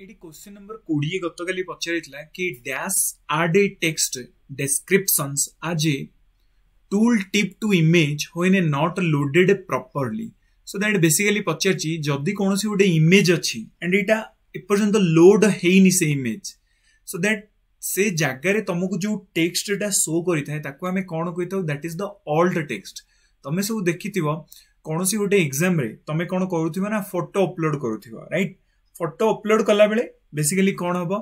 Eighty question number 20 गतकाली पचारिथिला कि dash add a text descriptions as a tool tip to image when not loaded properly. So that basically पचारछि जदि कोनोसी गोटे image अछि and Etah एपर्यंत load हेइनी से image so that से जगार तुमको जो टेक्स्ट शो करिथाय ताको हमें कोन कहिथाउ that is the alt text. तमे सब देखिथिबो कोनोसी गोटे एग्जाम रे तमे कोन करूथिबो ना फोटो अपलोड करूथिबो राइट. फोटो अपलोड कला बेले बेसिकली कौन हम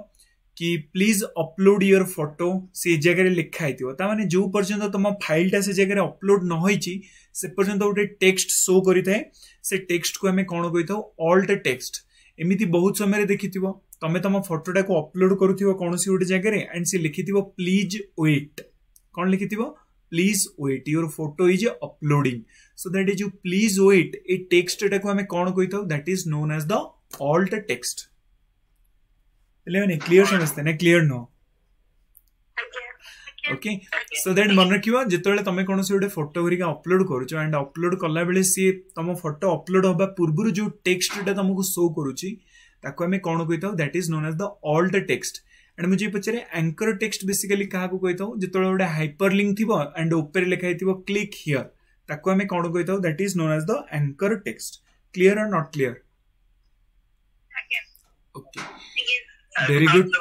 कि प्लीज अपलोड योर फोटो से जगह लिखा है माने जो पर्यंत तुम फाइलटा से जगह अपलोड न होईची से पर्यंत गोटे टेक्स्ट शो करिथाय. से टेक्स्ट को हमें कौन कहिथाउ ऑल्ट टेक्स्ट. एमिति बहुत समय देखिथिबो तमे तुम फोटोटा को अपलोड करूथिबो कोनोसी गोटे जगह रे एंड से लिखिथिबो प्लीज वेट. कौन लिखिथिबो please wait your photo is uploading. So that is please wait ए टेक्स्ट को हमें कौन कहिथाउ that is known as the alt text. Clear समझते ना clear no okay. So that मन रखिबो जेतोले तमे कोनोसी गोटे फोटो करिका अपलोड करूचो एंड अपलोड कला बेले सी तम फोटो अपलोड होबा पूर्वरु जो टेक्स्टटा तुमको शो करूची ताको हमें कोन कहिताउ that is known as the alt text. And मुझे पचरे एंकर टेक्स्ट बेसिकली काहा को कहिताउ जेतोले गोटे हाइपरलिंक थिबो एंड ऊपर लिखा हिथिबो क्लिक हियर ताको हमें कोन कहिताउ that is known as the anchor text. Clear और not clear? Okay. Very good.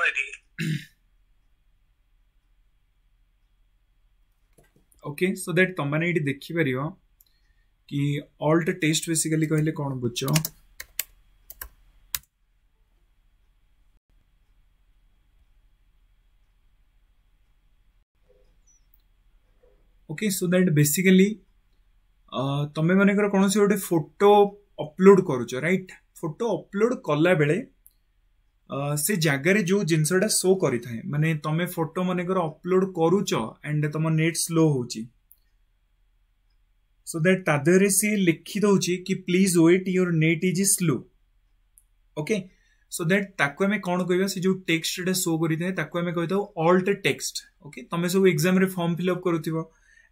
Okay, so that तुम मैंने ये देखी परियो कि alt text बेसिकली कहले कौन बुझो. Okay, so that basically तमे माने कर कौन से गोटे फोटो अपलोड करूचो राइट. फोटो अपलोड कला बेले से जगार जो जिनसटा शो करि थाए माने तमे फोटो माने कर अपलोड करूच एंड तम नेट स्लो होची सो दैट तादरे से लिखि दउची कि please wait your net is slow. Okay so that ताको हमें कोन कहबा से जो टेक्स्टटा शो करि थाए ताको हमें कहताउ ऑल्ट टेक्स्ट. ओके तमे सब एग्जाम रे फॉर्म फिल अप करूथिबो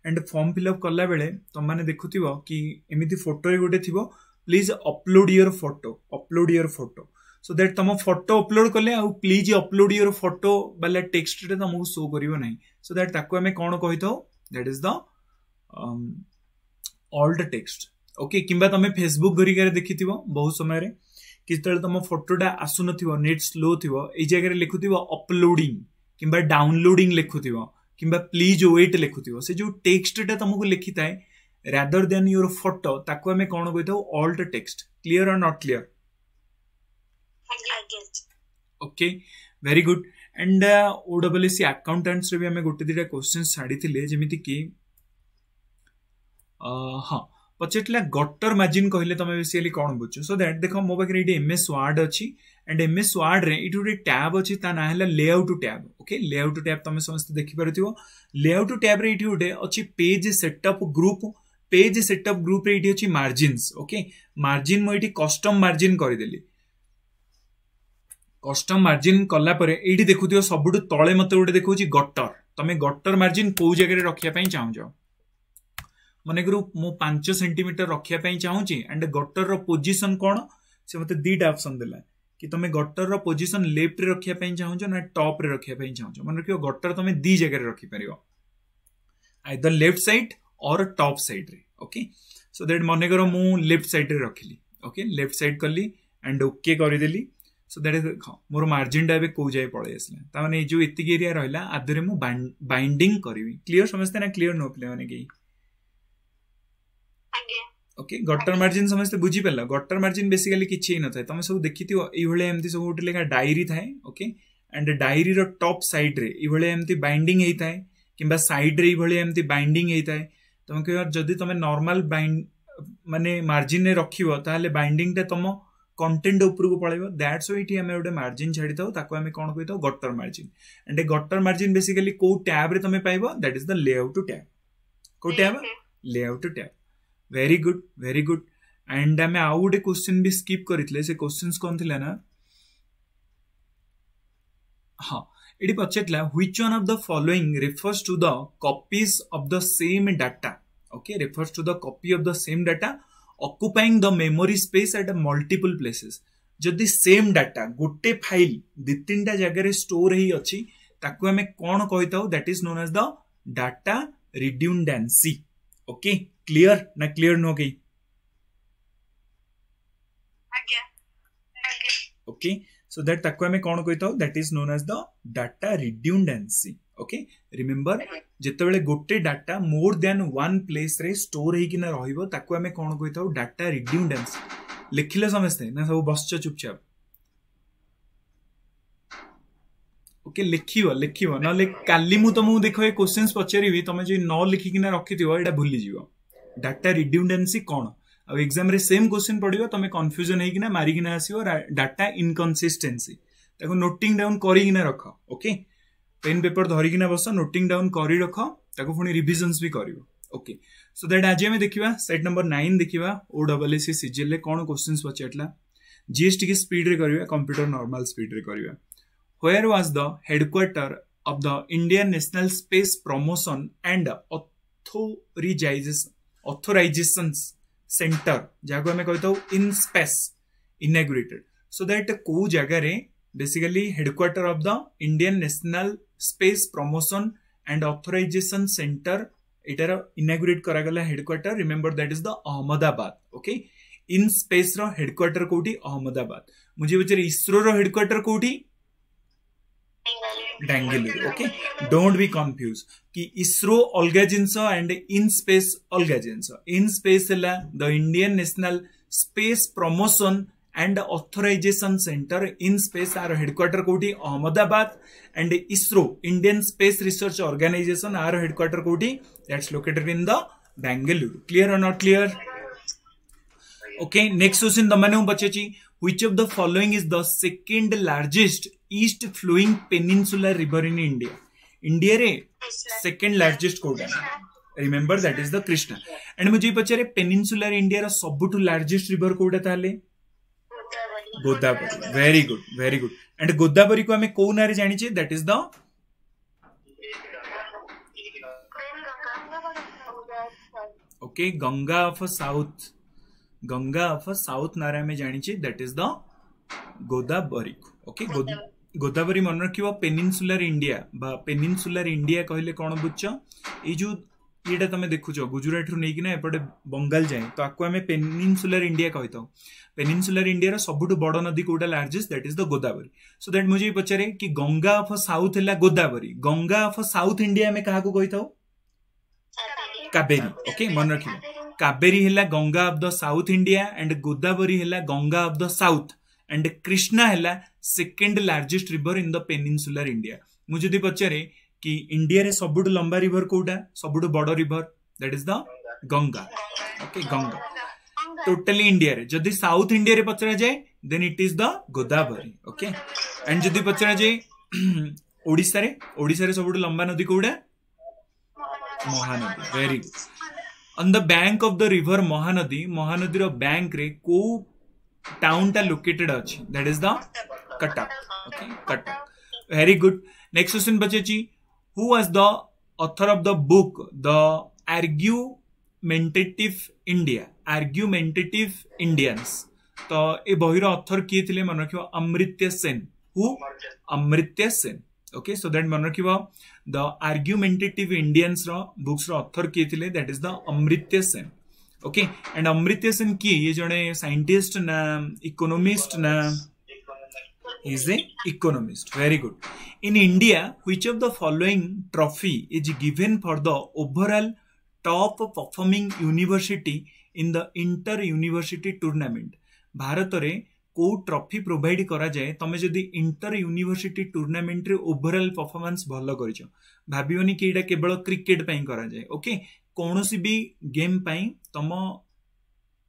एंड फॉर्म फिल अप कला बेले तम माने देखुथिबो कि एमिति फोटो रे गोटे थिबो please upload your photo so that तुम फोटो अपलोड कले आ प्लीज अपलोड योर फोटो वाला टेक्स्ट तुमको शो करिवो नहीं. सो दैट ताको हमें कोन कहिथाउ that is the alt text. Okay किंबा तमे फेसबुक घरिका देखिथिबो बहुत समय रे कि तळे तुम फोटोटा आसु नथिबो नेट स्लो थिबो ए जगह रे लिखुथिबो अपलोडिंग किंबा डाउनलोडिंग लिखुथिबो किंबा प्लीज वेट लिखुथिबो. से जो टेक्स्टटा तुमको लिखिताय rather than your photo ताको हमें कौन कहिथाउ alt text. क्लियर और not clear? Okay very good. And OWC accountants रे भी हमें गोटे दिटा क्वेश्चंस छाड़ी थिले जेमिति कि हां पछेटला गटर मार्जिन कहले तमे बेसिकली कोन बुझो. सो दैट देखो मो पाखे एटी एमएस वर्ड अछि एंड एमएस वर्ड रे इटु रे टैब अछि ता ना हला layout tab. Okay layout tab तमे समस्त देखि परथिबो. लेआउट टैब रे इटु उडे अछि page setup group. Page setup group रे इटी अछि मार्जिन्स. ओके मार्जिन मो इटी कस्टम मार्जिन करि देली. कस्टम मार्जिन कला परे एटी देखुथियो सबुटु तळे मते उडे देखौछि गटर. तमे गटर मार्जिन को जगह रे रखिया पई चाहौ मने करू मो 5 सेंटीमीटर रखिया पई चाहौछि एंड गटर रो पोजीशन कोन से मते दीटा ऑप्शन देला कि तमे गटर रो पोजीशन लेफ्ट रे रखिया पई चाहौ ना टॉप रे रखिया पई चाहौ. मन रखियो गटर तमे दी जगह रे रखि परियो आइदर लेफ्ट साइड और टॉप साइड रे. ओके सो दैट मने करो मु लेफ्ट साइड रे रखिली. ओके लेफ्ट साइड करली एंड ओके करि देली. सो दैट मोर मार्जिन डा बे को जाय पळे आसला ता माने जो एतिक एरिया रहला आदरे मु बाइंडिंग करबी. क्लियर समझते ना क्लियर नो प्ले माने की ओके गटर मार्जिन समझते बुझी पेला. गटर मार्जिन बेसिकली किछि ही न थाए तमे सब देखिथियो एई भले एमती सब उठले का डायरी थाए. ओके एंड डायरी रो टॉप साइड रे एई भले एमती बाइंडिंग हेई थाए किंबा साइड रे एई भले एमती बाइंडिंग हेई थाए. तमे कहबा जदी तमे नॉर्मल बाइंड माने मार्जिन ने रखिबो ताले बाइंडिंग ता तम कंटेंट ऊपर को पळेबो. दैट्स व्हाई इटी हमें ओडे मार्जिन छाडी थाउ ताको हमें कोन कहितो गटर मार्जिन. एंड ए गटर मार्जिन बेसिकली को टैब रे तमे पाइबो that is the layout tab. को tab layout tab. Very good very good. And हमें आउ गोटे क्वेश्चन भी स्किप करितले. से क्वेश्चंस कोन थिला ना हां एडी पछेटला which one of the following refers to the copies of the same data. Okay refers to the copy of the same data occupying the memory space at multiple places. जदि same data गोटे file दि तीन जगह store ही अच्छी ताकू हमें कौन कही था that is known as the data redundancy. Okay clear ना क्लियर नो कही. ओके सो दैट ताकू हमें कौन कही था that is known as the data redundancy. Okay remember जेतेबेले गोटे data more than one place रे स्टोर ही किना रहिबो ताकू हमें कौन कही था डाटा रिड्यूंडेंसी. लिखिले समझते ना सब बसच चुपचाप. ओके लिखिव लिखिव ना काली मु तुमको देख ये क्वेश्चंस पचारि तुम जो न लिखिकिना रखिथिबो एटा भूली जीवो. डाटा रिड्यूंडेंसी कौन अब एग्जाम रे सेम क्वेश्चन पड़िबो तुम कंफ्यूजन हेकिना मारिकिना आसीबो डाटा इनकन्सिस्टेंसी ताको नोटिंग डाउन करिकिना रख. ओके पेन पेपर धरिकिना बस नोटिंग डाउन करी रख ताको पुणी रिविजन्स भी करिवो. ओके सो दैट आज हमें देखिबा सेट नंबर 9 देखिबा ओडब्ल्यूएससी सीजीएल ले कोन क्वेश्चंस पचारला. जीएसटी की स्पीड रे करिबा कंप्यूटर नॉर्मल स्पीड रे करिबा. Where was the headquarter of the Indian National Space Promotion and Authorizations Center जहाँ हमें कहता हूँ IN space inaugurated. So that को जगह रे basically headquarter of the Indian National Space Promotion and Authorization Centre इटार इनाग्रेट करागला headquarter. Remember that is the Ahmedabad. Okay IN space रो हेडक्वार्टर कोठी अहमदाबाद. मुझे बच्चे इसरो रो हेडक्वार्टर कोठी Bengaluru. Okay don't be confuse कि इसरो अलगा जिनस एंड इन स्पेस अलगा जिनस. इन स्पेस है the Indian National Space Promotion and Authorization centre. In space आर हेडक्वार्टर कोठी Ahmedabad and ISRO Indian Space Research Organisation आर हेडक्वार्टर कोठी that's located in the Bengaluru. Clear और not clear. Okay next question तमने पचाची which of the following is the second largest east flowing peninsular river in India. India रे second largest Kota remember that is the Krishna. and मुझे पचारे peninsular India रा सबुठु largest river Kota ताले Godavari. very good and Godavari को हमें कौ नारे जानी चाहिए that is the okay Ganga of south नारा में जानी चाहिए that is the Godavari. Okay Godavari मन रखियो पेनिनसुलर इंडिया बा पेनिनसुलर इंडिया कहले कौन बुझ ये जो ये तुम देखुच गुजरात रु नहीं एपटे बंगाल जाए तो आपको हमें पेनिनसुलर इंडिया कही था. पेनिनसुलर इंडिया सबुठ बड़ नदी कोटा largest that is the Godavari. So that मुझे पचारे कि गंगा ऑफ साउथ है Godavari. Ganga of south India में क्या कही था कावेरी. ओके मन रखियो कावेरी है Ganga of the south India and Godavari है Ganga of the south and Krishna है second largest river in the peninsular India. मुझे जदि पचारे कि इंडिया रे सबुठ लंबा रिवर कोटा सबुठ बड़ river that is the Ganga. Okay Ganga totally India रे जदि साउथ इंडिया रे पचरा जाए then it is the Godavari. Okay and जदि पचरा जाए ओडिसा रे सबुठ लंबा नदी कोटा Mahanadi. Very good. On the bank of the river Mahanadi रो बैंक रे को टाउन टा लोकेटेड अछि that is the Cuttack. Okay Cuttack. Very good. Next question बचेची who was the author of the book the argumentative Indians. तो ए बही रो ऑथर किए थिले मन रखियो Amartya Sen. Who Amartya Sen. Okay so that मन रखियो द आर्ग्यूमेंटेटिव इंडियंस रो बुक्स रो ऑथर किए थिले that is the Amartya Sen. Okay and Amartya Sen किए ये जने साइंटिस्ट ना इकोनॉमिस्ट ना is a economist. Very good. In India which of the following trophy is given for the overall top performing university in the inter university tournament. Bharat रे को trophy provide करा जाए तमे जदि इंटर यूनिवर्सिटी टूर्नामेंट रे overall performance भलो करिछ भाबियोनी कि एटा केवल क्रिकेट पई करा जाए. ओके कोनोसी भी गेम पई तम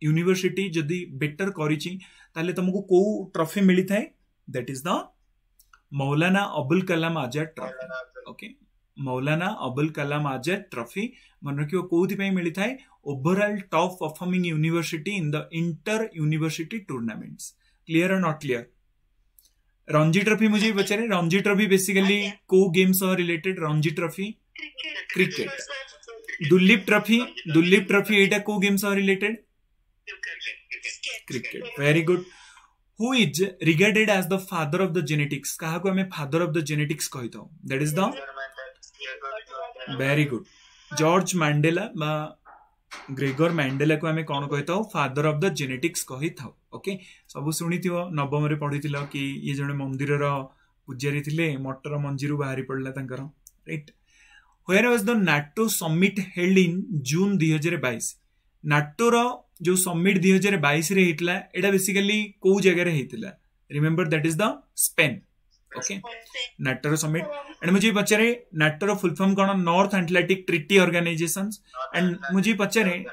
यूनिवर्सिटी जदि बेटर करिछि ताले तुमको को ट्रॉफी मिली थाए that is the Maulana Abul Kalam Azad trophy. Okay Maulana Abul Kalam Azad trophy मन रखियो कोथि पई मिली थाए overall top performing university in the inter university tournaments. Clear और नॉट क्लियर. रणजी ट्रॉफी मुझे बचारे रणजी ट्रॉफी बेसिकली को गेम सह related Ranji trophy cricket. Duleep trophy एटा को गेम सह related cricket. Very good. Who is regarded as the father of the genetics क्या को हमें फादर ऑफ द जेनेटिक्स कही था that is the very good George Mendel बा ग्रेगर मैंडेला को हमें कौन कही था फादर ऑफ द जेनेटिक्स कही था ओके सब शुणी नवम रे पढ़ी कि ये जने मंदिर पूजारी थिले मटर मंजी बाहरी पड़ला तंकर right where was the NATO summit held in June 2022 NATO रो जो समिट 2022 रे हितला एटा बेसिकली को जगह रे हितला remember that is the Spain okay NATO रो समिट एंड मुझे पचारे नाटो रो फुल फॉर्म कोन North Atlantic Treaty Organisations and मुझे पचारे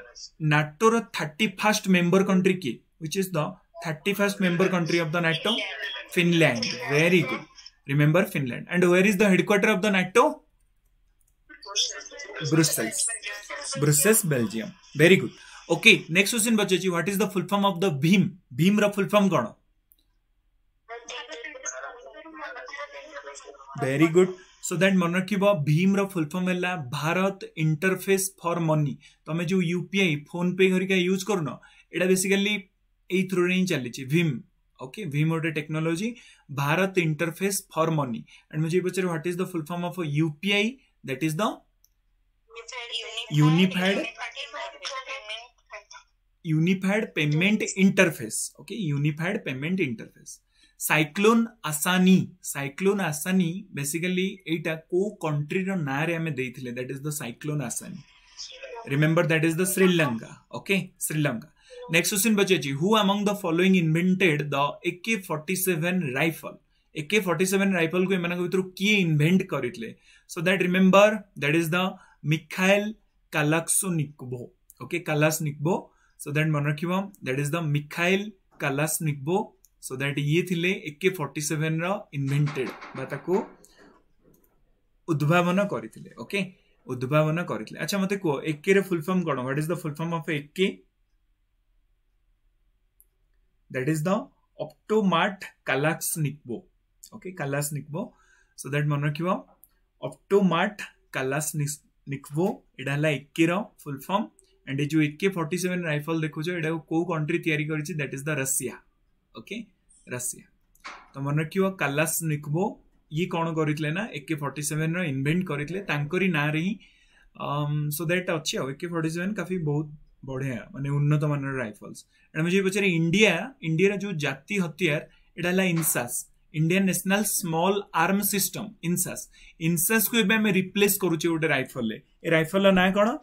नाटो रो 31st मेंबर कंट्री की which is the 31st member country of the NATO Finland very good remember Finland and where is the headquarter of the NATO Brussels Belgium very good okay next question बचे जी what is the full form of the Bhim Bhim row full form cone very good so that मन रखिबो भीम रो full form हैला Bharat interface for money तमे जो UPI phone पे घरिका use करनो एटा basically एई through रे चली छी भीम ओके भीम ओटे technology Bharat interface for money and मुझे पचारे what is the full form of UPI that is the unified payment interface okay unified payment interface cyclone आसानी बेसिकली एटा को कंट्री रो ना रे हमें देथिले दैट इज द साइक्लोन आसानी remember that is the Sri Lanka okay Sri Lanka next question बचे जी who among the following invented the AK-47 rifle AK-47 rifle को एमनक भितर किए इन्वेंट करितले so that remember that is the Mikhail Kalashnikov okay Kalashnikov so that मन रखिबो that is the Mikhail Kalashnikov so that ये थिले AK-47 रो invented बा ताको उद्भावन करितले ओके उद्भावन करितले अच्छा मते को AK रे फुल फॉर्म कोन what is the full form of AK that is the automat Kalashnikov okay Kalashnikov so that मन रखिबो ऑप्टोमाट कालाश्निकोव एडा ला AK रो फुल फॉर्म एंड जो AK-47 राइफल देखो जो एडा को कंट्री तयारी करिछि that is the Russia okay Russia तो मन रखियो कालाश्निकोव ये कौन करथिले ना AK-47 रो इन्वेंट करथिले तांकरी ना रे सो दैट अच्छे AK-47 काफी बहुत बढ़िया माने उन्नत मानर राइफल्स एंड मुझे पचारे इंडिया रा जो जाति हथियार एडा ला INSAS Indian National Small Arm System INSAS को एबे हम रिप्लेस करूचे ओटे राइफल ले ए राइफल ना कोन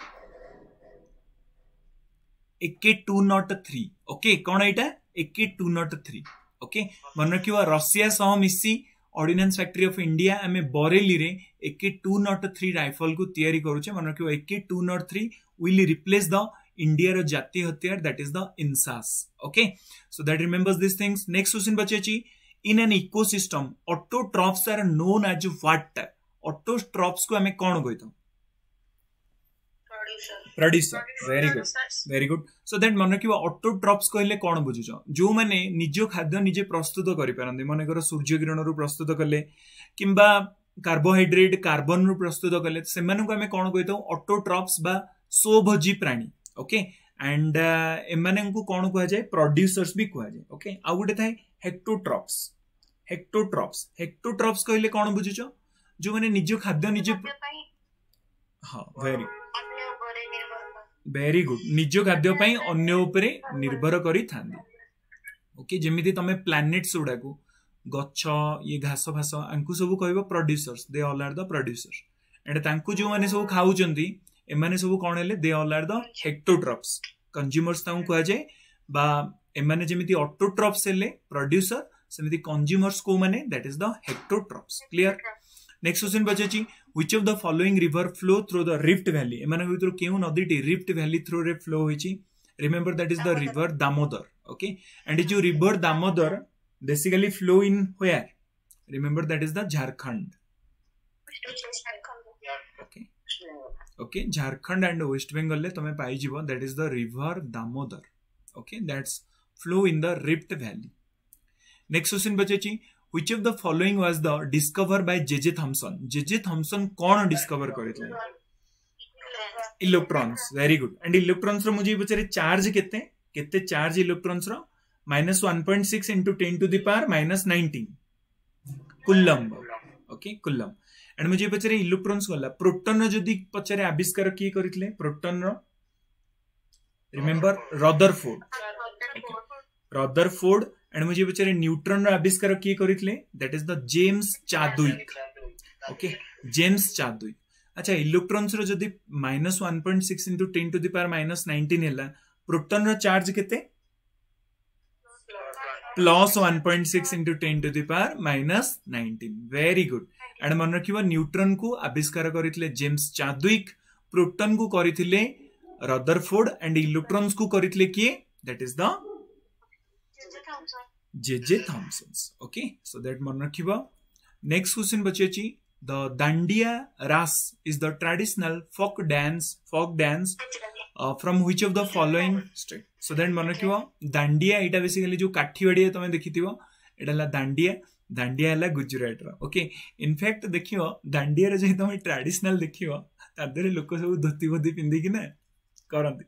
AK-203 ओके कौन एटा AK-203 ओके मन रखिबा रशिया सह मिसी ऑर्डिनेंस फैक्ट्री ऑफ इंडिया आमे बरेली रे AK-203 राइफल को तयारी करूचे मन रखिबा AK-203 will replace the India रो जातीय हथियार that is the INSAS okay so that remembers this things next question बचेची in an ecosystem autotrophs are known as what autotrophs को हमें कौन कहतो producer very good so that मन रखिबा ऑटोट्रॉप्स कहले कोन बुझुछो जो माने निजो खाद्य निजे प्रस्तुत करि पारंदी माने कर सूर्य किरण रु प्रस्तुत करले किंबा कार्बोहाइड्रेट कार्बन रु प्रस्तुत करले से माने को हमें कोन कहतो ऑटोट्रॉप्स बा सोभोजी प्राणी ओके एंड एमाने को कोन कहआ जाय प्रोड्यूसर्स भी कहआ जाय ओके आ गुटे थाए हेक्टोट्रॉप्स कहले कोन बुझुछो जो माने निजो खाद्य निजे हां वेरी गुड निज खाद्य पई अन्य उपरे निर्भर करी थांदी ओके जेमिति तमे प्लैनेट्स उडा को गच्छ ये घास फास आंकु सब कहबो producers they all are the producers and तांकु जो माने सब खाउचंती एमाने सब कोन हेले they all are the heterotrophs consumers ताऊ कहआ जाय बा एमाने जेमिति ऑटोट्रॉप्स हेले प्रोड्यूसर सेमिति कंज्यूमर्स को माने that is the heterotrophs clear next question बचेची which of the following river flow through the rift valley एमाने भितर केउ नदीटी rift valley through रे flow होइची remember that is the river damodar okay and जो river damodar basically flow in where remember that is the jharkhand okay jharkhand and west bengal ले तमे पाई जिवो that is the river damodar okay that's flow in the rift valley next question बचेची which of the following was the discovered by J.J. Thomson J.J. Thomson कौन discover करथिले electrons very good and electrons रो मुझे पचारे charge केते charge electrons रो -1.6 into 10 to the power -19 coulomb. Okay coulomb. And मुझे पचारे electrons वाला प्रोटॉन जदि पचारे आविष्कार किए करथिले प्रोटॉन रो रिमेंबर रदरफोर्ड. रदरफोर्ड. एंड मुझे पचारे न्यूट्रॉन रो आविष्कार किए करथिले that is the James Chadwick. Okay James Chadwick. अच्छा इलेक्ट्रॉन्स रो जदि -1.6 into 10 to the power -19 हैला प्रोटॉन रो चार्ज केते +1.6 into 10 to the power -19. Very good. And मन रखिबा न्यूट्रॉन को आविष्कार करथिले जेम्स चादविक, प्रोटॉन को करथिले रदरफोर्ड एंड इलेक्ट्रॉन्स को करथिले किए that is the J Thomson. Okay so that मन रखिबा. नेक्स्ट क्वेश्चन बचेची the Dandiya Ras is the traditional folk dance from which of the following state. So that मन रखिबो दांडिया एटा basically जो काठीवाड़िया तमे देखिथिबो एटा ला दांडिया ला गुजरात रो. ओके इनफैक्ट देखियो दांडिया रे जे तमे ट्रेडिशनल देखियो तादरे लोक सब धोती बोधी पिंदी कि ना करंती.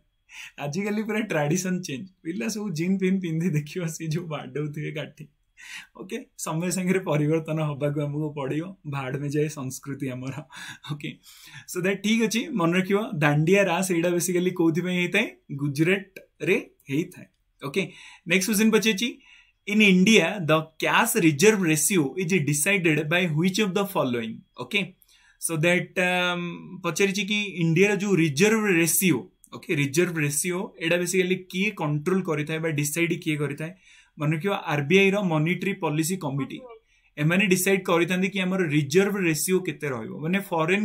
आजिकली पूरा ट्रेडिशन चेंज पिला सब जीन पिन पिंदी देखियो से जो बाडौथिबे काठी. ओके समय संगे परिवर्तन हबाक हमको पड़ो भाड़ में जाए संस्कृति आमर. ओके सो दैट ठीक अच्छे मन रखियो दांडिया रास एटा बेसिकली कोथि होता है गुजरात रे होता है. ओके नेक्स्ट क्वेश्चन पचाची in India the cash reserve ratio is decided by which of the following. Okay so that पचारी कि इंडिया जो reserve ratio okay reserve ratio एटा बेसिकली किए कंट्रोल करिता है डिसाइड किए करिता है मन रखियो आरबीआई रो मॉनिटरी पॉलिसी कमिटी एमाने डिसाइड करितांदी कि हमर रिजर्व रेशियो केते रहइबो माने फॉरेन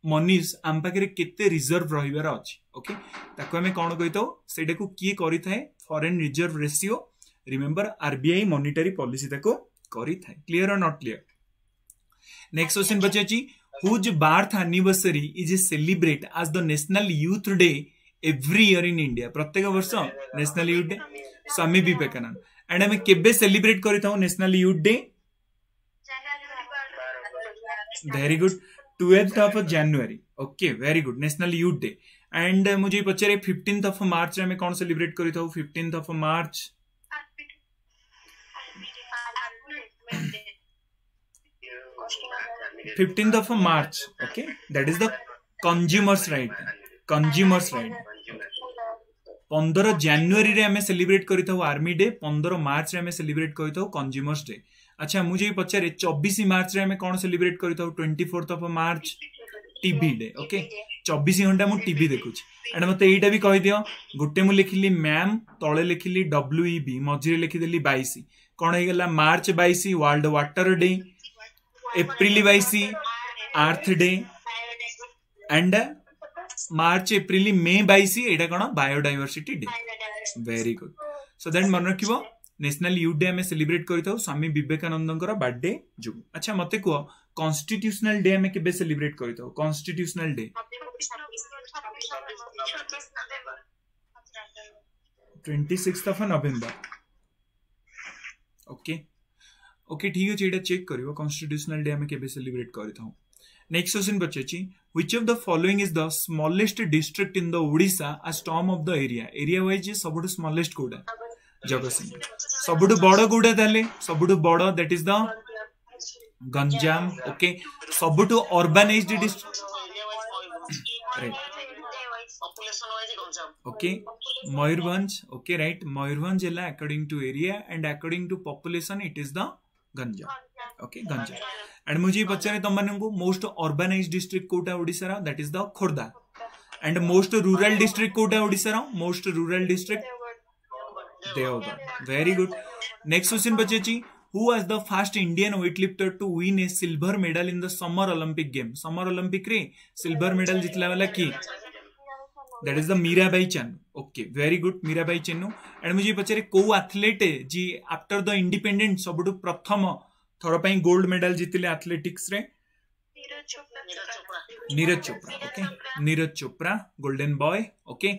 मनीज आम पाखे केते रिजर्व रहिबार अछि. ओके ताको हमें कोन कहितो सेटा को किए करिथाय foreign reserve ratio. Remember RBI monetary policy ताको करिथाय. क्लियर और नॉट क्लियर. नेक्स्ट क्वेश्चन बचेची who's birth anniversary is celebrate as the national youth day every year in India. प्रत्येक वर्ष national youth day Swami Vivekananda. And हमें केबे सेलिब्रेट करता हूं national youth day. Very good 12th of January. Okay very good national youth day. And मुझे पचारे 15th of March में कौन सेलिब्रेट करता हूं 15th of March 15th of March. Okay that is the consumers right. Consumers right 15 जनवरी रे हमें celebrate करता हूं आर्मी डे. 15 मार्च रे हमें सेलिब्रेट करता हूं कंज्यूमर्स डे. अच्छा मुझे पचारे 24 मार्च रे हमें कौन सेलिब्रेट करता हूं 24th of March TV day. Okay 24 घंटा मु टीवी देखुची. एंड मते एटा भी कहि दियो गुटे मु लिखिली मैम तळे लिखिली WEB मझिरे लिखि देली 22 कोन हे गेला March 22 world water day, April 22 earth day and March April May 22 एटा कोन biodiversity day. Very good. So that मन रखिबो नेशनल यूथ डे हमें सेलिब्रेट करता हूं स्वामी विवेकानंदर बर्थडे जो. अच्छा मते को कॉन्स्टिट्यूशनल डे हमें केबे सेलिब्रेट करता हूं constitutional day 26th of November. Okay okay ठीक है एटा चेक करियो कॉन्स्टिट्यूशनल डे हमें केबे सेलिब्रेट करता हूं. नेक्स्ट क्वेश्चन बच्चे which of the following is the smallest district in the Odisha as term of the area wise सबुठु smallest कोडा जगतसिंहपुर. सबुठु बड़ कोडा ताले सबुठु बड़ that is the Ganjam. Okay सबुठु urbanized district okay Mayurbhanj. Okay right Mayurbhanj है according to area and according to population it is the Ganjam. Okay Ganjam. And मुझे पचारे तुम मानू मोस्ट अर्बानाइज्ड डिस्ट्रिक्ट कोटा ओडिसा रा that is the Khordha. And most rural district कोटा ओडिसा रा most rural district Deogarh. Very good. Next question बचेची who was the first Indian weightlifter to win a silver medal in the summer Olympic game. Summer Olympic रे silver medal जितला वाला की that is the Mirabai Chanu. Okay very good Mirabai Chanu. And मुझे पचारे को athlete जी after the independent सबुठु प्रथम थोड़ा पाई गोल्ड मेडल जीतिले एथलेटिक्स रे Neeraj Chopra. Okay Neeraj Chopra golden boy. Okay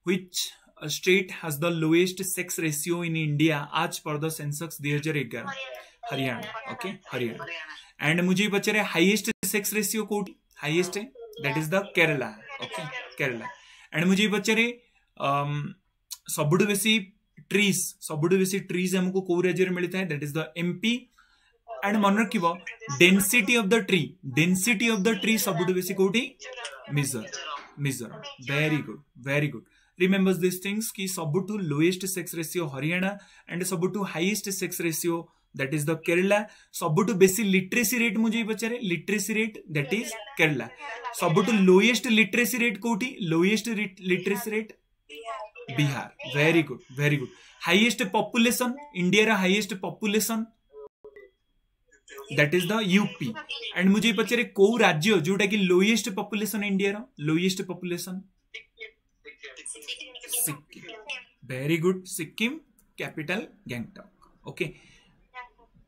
which state has the lowest sex ratio in India as per the census 2011 Haryana. Okay Haryana. And मुझे पचारे हाईएस्ट सेक्स रेशियो कोटी हाईएस्ट है that is the Kerala. Okay Kerala. And मुझे पचारे सबुठु बेसी trees सबुठ बेसी ट्रीज हमको को राज्य में मिलता है that is the MP and मन रखिबो डेंसिटी ऑफ द ट्री सबुठ बेसी कोठी Mizoram very good remembers this things कि सबुठु lowest sex ratio Haryana and सबुठु highest sex ratio that is the Kerala सबुठु बेसी लिटरेसी रेट मुझे पचारे literacy rate that is Kerala सबुठु लोएस्ट लिटरेसी रेट कोठी lowest literacy rate Bihar very good highest population India रा highest population that is the UP and मुझे पचारे को राज्य जोटा कि लोएस्ट पॉपुलेशन इंडिया रा lowest population Sikkim very good Sikkim capital Gangtok okay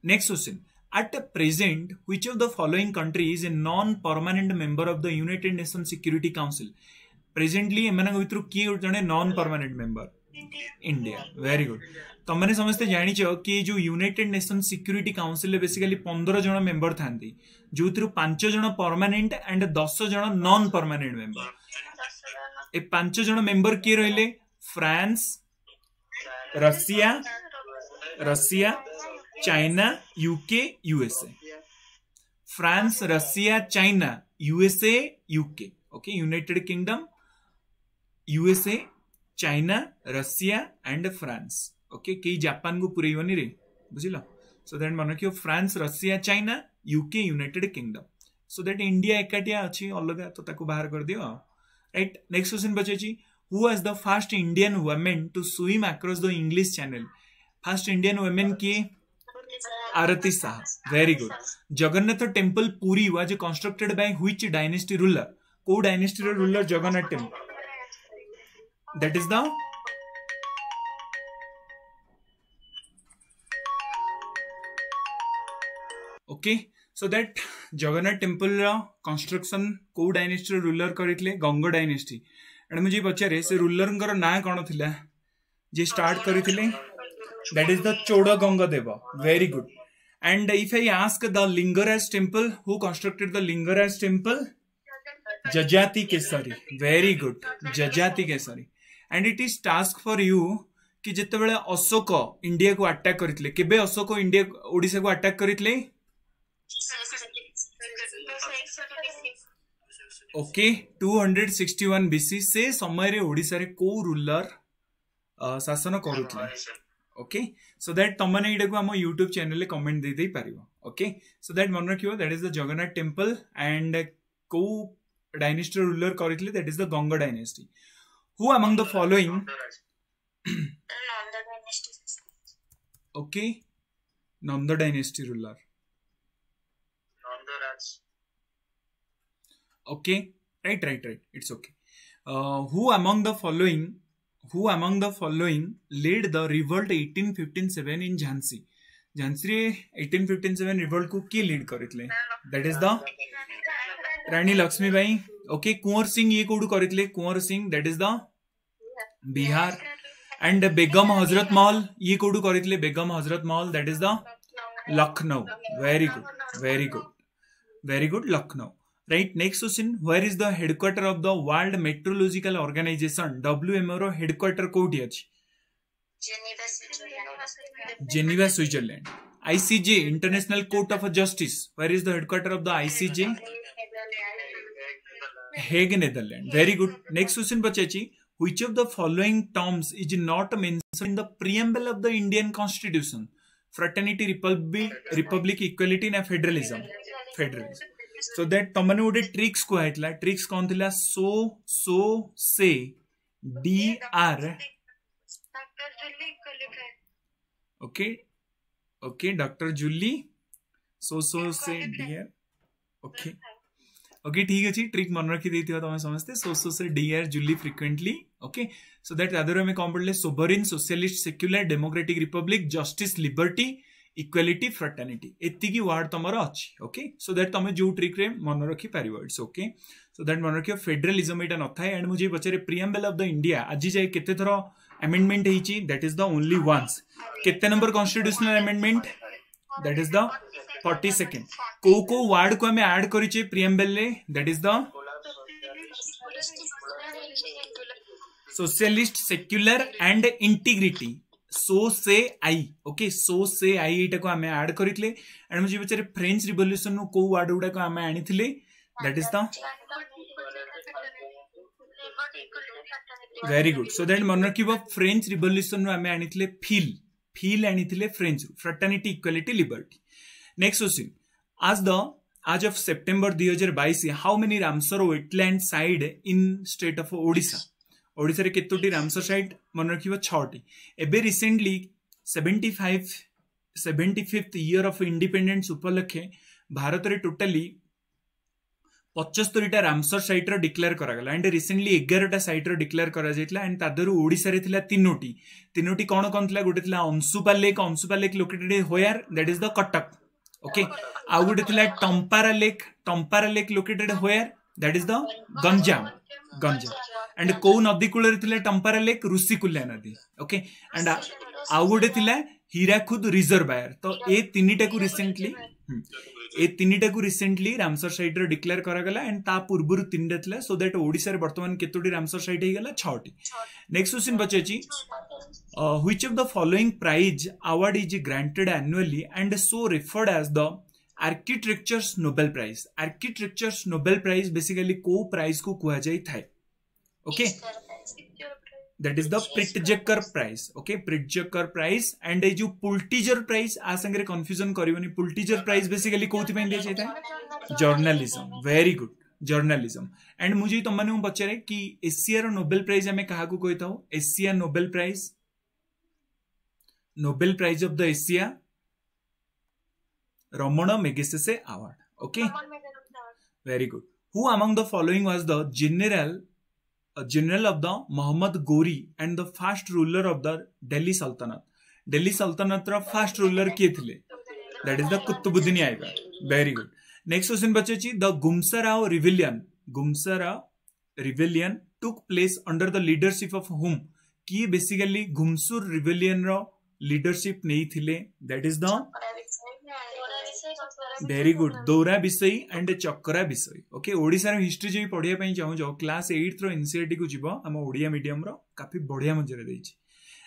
next question at present which of the following country is a non permanent member of the United Nations Security Council presently एमनक भितर किए जने non permanent member India very good तुम मैंने समस्ते जानिच कि जो United Nation Security Council basically 15 जन मेंबर थांती जो 5 जन परमानेंट एंड 10 जन नॉन परमानेंट मेंबर ए 5 जन मेंबर किए रहिले France Russia China UK USA France Russia China USA UK okay United Kingdom USA China Russia and France okay कई जापान को पुरेबनी रे बुझिल सो दैट मन रखियो France Russia China UK United Kingdom so that India एकाटिया अच्छी अलग तो ताको बाहर कर दियो राइट नेक्स्ट क्वेश्चन बचेची who was the first Indian women to swim across the English channel first Indian women की आरती Saha very good Jagannath temple Puri was constructed by which dynasty ruler को dynasty ruler Jagannath temple that is the okay so that Jagannath temple construction को dynasty ruler करथिले Ganga dynasty and मुझे पचारे से ruler ना कौन थिला जे start करथिले that is the Chodaganga very good and if I ask the Lingaraj temple who constructed the Lingaraj temple Jajati Kesari very good Jajati Kesari and it is task for you कि जिते बेले Ashok India को attack करथिले केबे Ashok India Odisha को attack करथिले okay 261 BC से समय रे ओडिसा रे को रूलर शासन करूथिले ओके सो दैट तुम मैंने ये आम यूट्यूब चैनल में कमेंट दे दे पारिबो ओके सो दैट मन रखियो that is the Jagannath temple and को डायनेस्टी रूलर करथिले that is the Ganga dynasty who among the following okay Nanda dynasty ruler okay right it's okay who among the following led the revolt 1857 in Jhansi Jhansi रे 1857 revolt को किए lead करथिले that is the Rani Lakshmibai okay Kunwar Singh ये कोडू करथिले Kunwar Singh that is the Bihar and Begum Hazrat Mahal ये कोडू करथिले Begum Hazrat Mahal that is the Lucknow very good Lucknow right next question where is the headquarter of the World Meteorological Organisation WMO रो हेडक्वार्टर कोठी अछि Geneva Switzerland ICJ International Court of Justice where is the headquarter of the ICJ Hague Netherland very good next question बचेची which of the following terms is not mentioned in the preamble of the Indian constitution fraternity republic equality ना federalism so that तुमने गोटे tricks कहला tricks कौन थिला so say D R okay doctor Julie so say D R okay ठीक अच्छे trick मन रखी देथिबा तुम समझते so say D R Julie frequently okay so that order हमें कौन पढ़ले sovereign socialist secular democratic republic justice liberty equality fraternity एतिकी वर्ड तुमर अच्छी ओके सो दैट तुम जो ट्रिक रे मन रखी पारिबो इट्स ओके सो दैट मन रखियो फेडरलिज्म एटा न थाए एंड मुझे पचारे प्रीएम्बल ऑफ द इंडिया आज जाए केते थरो अमेंडमेंट हेची that is the only once केते number constitutional amendment that is the 42nd को वर्ड को हमें ऐड करिचे प्रीएम्बल रे that is the socialist secular and integrity so say I okay so say आई एटा को हमें ऐड करितले एंड मुझे पचारे फ्रेंच रिवोल्यूशन नु को वर्ड गुडा को हमें आनिथिले that is the very good so that मन रखिबो फ्रेंच रिवोल्यूशन नु हमें आनिथिले फील आनिथिले French fraternity equality liberty next question as of September 2022 how many Ramsar wetland site in state of Odisha Odisha रे केतोटी रामसर साइट मन रखिबो 6टी एबे recently 75th year of independence उपलक्षे भारत रे टोटली 75टा रामसर साइट रो डिक्लेयर करा गला एंड रिसेंटली 11टा साइट रो डिक्लेयर करा जायतला एंड तादरु ओडिसा रे थिला तीनोटी कोन कोन थिला गोटे थिला अंशुपा लेक लोकेटेड होयर that is the Cuttack okay आ गोटे थिला टंपारा लेक लोकेटेड होयर that is the Ganjam and को नदी कूल रे टंपारा लेक ऋषिकुल्या नदी ओके एंड आउ गोटे थिला हीराकुद रिजर्वायर तो ए तीनटा को रिसेंटली रामसर साइट रे डिक्लेयर करा गला एंड ता पूर्वरु तीनटा थिला सो दैट ओडिसा रे वर्तमान केतोटी रामसर साइट हे गला 6टी नेक्स्ट क्वेश्चन बचेची which of the following prize award is granted annually and so referred as the architectures Nobel prize basically को प्राइज को कुआ जाई थाए okay that is the Pritzker prize okay Pritzker prize and ए जो Pulitzer prize आ संगे कंफ्यूजन करिवनी पुल्टिजर प्राइज बेसिकली कोथि पे दिया जाय था journalism very good journalism and मुझे तुम माने पचारे कि एशिया रो नोबेल प्राइज हमें कहा को कहता हूं Asia Nobel prize of the Asia Ramon Magsaysay award okay very good who among the following was the general of the Muhammad Ghori and the first ruler of the Delhi Sultanate रा first ruler किए थिले that is the Qutbuddin Aibar very good next question बचेची the Gumsa rebellion took place under the leadership of whom की basically Gumsur rebellion रा leadership नहीं थिले that is the very good दौरा विषय and चक्रा विषय okay Odisha रो history जे पढिया पई चाहू जो क्लास 8th रो एनसीईआरटी को जीवो हम ओडिया मीडियम रो काफी बढ़िया मजे रे देछि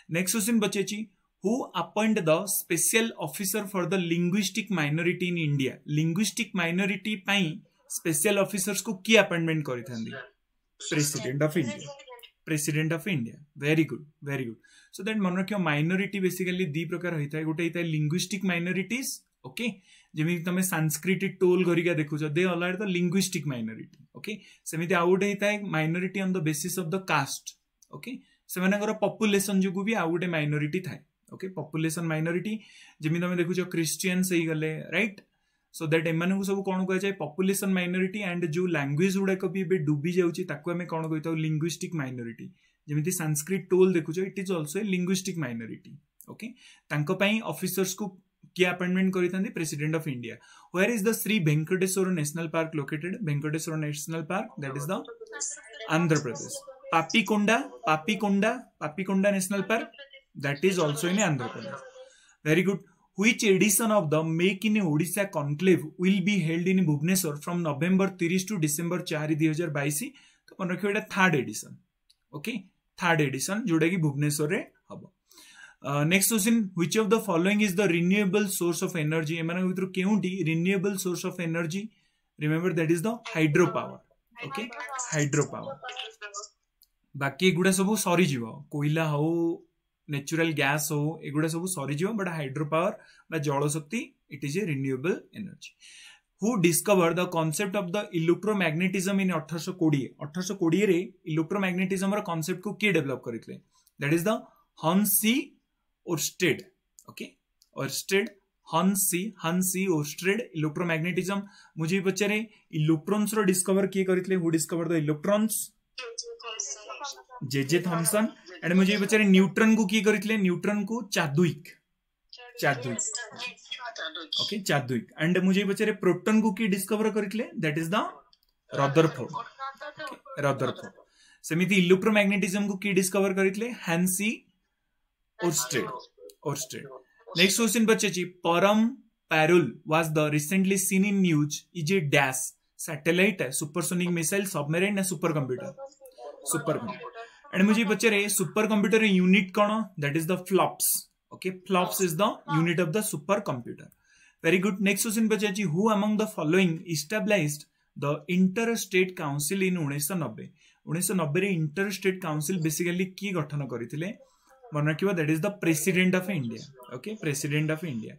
नेक्स्ट क्वेश्चन बचेची who appoint the special officer for the linguistic minority in India linguistic minority पई स्पेशल ऑफिसर्स को की अपॉइंटमेंट करिथांदी president of India very good so that मन रखियो माइनॉरिटी बेसिकली दी प्रकार होइता गोटे होइता लिंग्विस्टिक माइनॉरिटीज ओके जेमी तमे संस्कृत टोल घरिका देखुछ they all are the linguistic minority okay सेमिति आउट हेता minority on the basis of the caste okay सेमानकर population जुगु भी आउटे माइनॉरिटी थाए ओके पॉपुलेशन माइनॉरिटी जेमी तमे देखुछ क्रिश्चियंस हे गले राइट सो दैट एमानकु सब कोन कहै छै पॉपुलेशन माइनॉरिटी एंड जो लैंग्वेज गुडा को भी बे डूबी जाउची ताको हमें कोन कहैता लिंग्विस्टिक माइनॉरिटी जेमिति संस्कृत टोल देखुछ it is also a linguistic minority okay तांको पई ऑफिसर्स को की अपॉइंटमेंट करिथांदी president of India where is the Sri Venkateswara national park located Venkateswara national park that is the Andhra Pradesh Papikonda national park that is also in Andhra Pradesh very good which addition of the make in Odisha conclave will be held in Bhubaneswar from November 30 to December 4 2022 तो मन रखियो एटा third edition okay third edition जोडा की भुवनेश्वर रे हबो next question which of the following is the renewable source of energy एमान भितर केउंटी renewable source of energy remember that is the hydro power okay hydro power बाकी एगुडा सब सरी जीवो कोयला हो नेचुरल गैस हो एगुडा सब सरी जीवो बट हाइड्रो पावर बा जल शक्ति it is a renewable energy who discover the concept of the electromagnetism in 1820 रे इलेक्ट्रोमैग्नेटिज्म रो कांसेप्ट को के डेवलप करितले that is the Hans Oersted okay Hans Oersted electromagnetism मुझे पचारे इलेक्ट्रॉन्स रो डिस्कवर किए करथिले who discover the electrons J Thomson and मुझे पचारे न्यूट्रॉन को किए करथिले न्यूट्रॉन को चाद्विक ओके चाद्विक एंड मुझे पचारे प्रोटॉन को की डिस्कवर करथिले दैट इज द रदरफोर्ड सेमिति इलेक्ट्रोमैग्नेटिज्म को की डिस्कवर करथिले हंसी ओर्स्टेड नेक्स्ट क्वेश्चन बच्चे Param parole was the recently seen in news is a dash satellite supersonic missile submarine ना सुपर कंप्यूटर एंड मुझे बच्चे सुपर कंप्यूटर यूनिट कौन that is the flops Okay, flops is the unit of the supercomputer. Very good. Next question बचा who among the following established the Interstate Council in 1990? 1990 रे Interstate Council basically की गठन करथिले मन रखिबा, that is the President of India. Okay, President of India.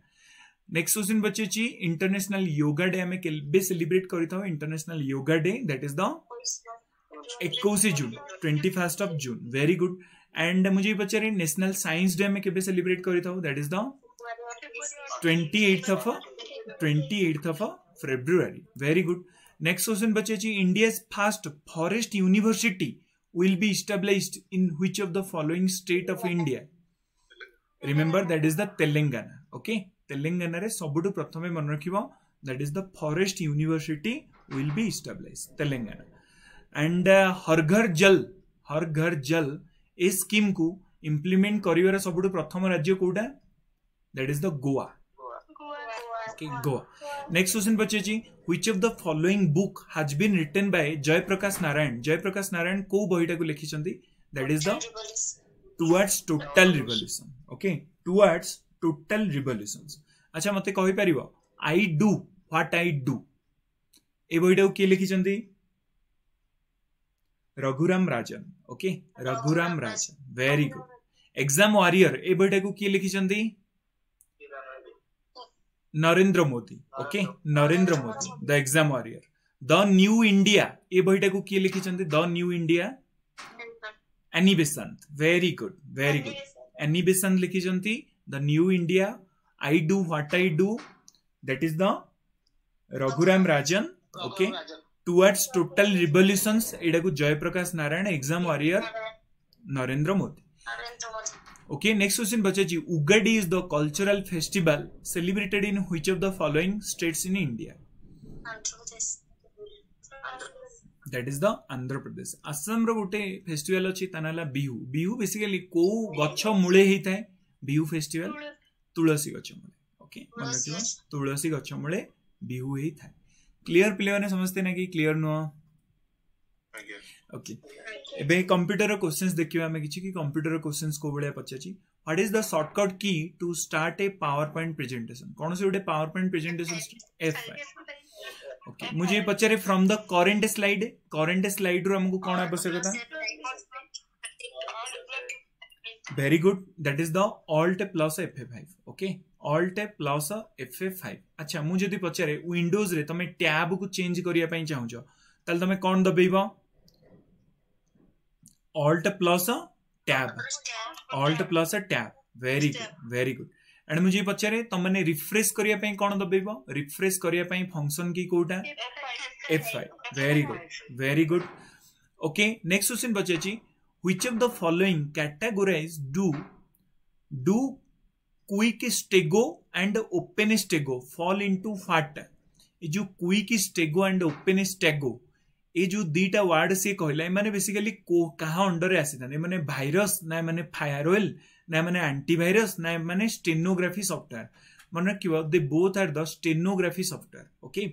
Next question बचे International Yoga Day हमें केबे celebrate करथाउ? International Yoga Day, that is the 21 June, 21st of June. Very good. And मुझे पचारे national science day में केबे celebrate करथाउ? That is the 28th of February. Very good. Next question बचे India's first forest university will be established in which of the following state of India? Remember, that is the Telangana. Okay, Telangana रे सबुठु प्रथमे मन रखिबो, that is the forest university will be established, Telangana. And हर घर जल ए scheme को implement करिवार सबुठु प्रथम राज्य Kota? That is the Goa. Okay, Goa. Next question बचे which of the following book has been written by Jay Prakash Narayan? Jay Prakash Narayan को बहिटा को लिखिसंती? That is the Towards Total Revolution. Okay, Towards Total Revolutions. अच्छा मते कहि परिबो I do what I do ए बहिटा को के लिखिसंती? Raghuram Rajan. Okay, Raghuram Rajan. Very good. Exam warrior ए बहिटा को किए लिखिसंती? Narendra Modi. Okay, Narendra Modi, the exam warrior. The new India ए बहिटा को किए लिखिसंती? The new India, Annie Besant. Very good, very good. Annie Besant लिखिसंती the new India. I do what I do, that is the Raghuram Rajan. Okay, Towards Total Revolutions एटा को Jayaprakash Narayan. Exam warrior Narendra Modi. Okay, next question बचे Ugadi is the cultural festival celebrated in which of the following states in India? That is the Andhra Pradesh. Assam रो गोटे festival अछि तानाला Bihu. Bihu basically को गच्छ मूळे हेइ थाए बिहू फेस्टिवल? तुलसी गच्छ मूळे. ओके, मन रखियो तुलसी गच्छ मूळे बिहू हेइ थाए. क्लियर प्लेयर ने समझते ना कि क्लियर नो? ओके, एबे कंप्यूटर क्वेश्चंस देखियो हमें किछि कि कंप्यूटर क्वेश्चंस को बळे पछाची. What is the shortcut key to start a power point presentation? कोन से गोटे power point presentation? F5. Okay, मुझे पछारे फ्रॉम द करंट स्लाइड रो हमको कोन आवश्यकता? Very good, that is the Alt plus F5. Okay, Alt plus F5. अच्छा, मु जदि पचारे विंडोज रे तमे टैब को चेंज करिया पई चाहूछो ताल तमे कोन दबेइबो? Alt plus tab. Alt plus tab. Very good, very good. And मुझे पचारे तमने रिफ्रेश करिया पई कोन दबेइबो? रिफ्रेश करिया पई फंक्शन की कोटा? F5. Very good, very good. Okay, next question बचेची which of the following categorize do quick stego and open stego fall into what? ये जो quick stego and open stego ये जो दीटा वर्ड से कहला माने बेसिकली को कहा अंडर रे आसी थाने? माने वायरस ना माने फायरवेल ना माने एंटीवायरस ना माने स्टेनोग्राफी सॉफ्टवेयर? मन रखियो they both are the stenography software. Okay,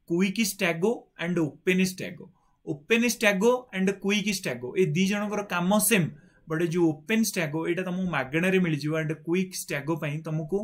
quick stego and open stego. Open stego and quick stego ए दी जनकर काम सेम, बट जो ओपन स्टैगो एटा तुमको मागणा रे मिल जिवो एंड क्विक स्टैगो पई तुमको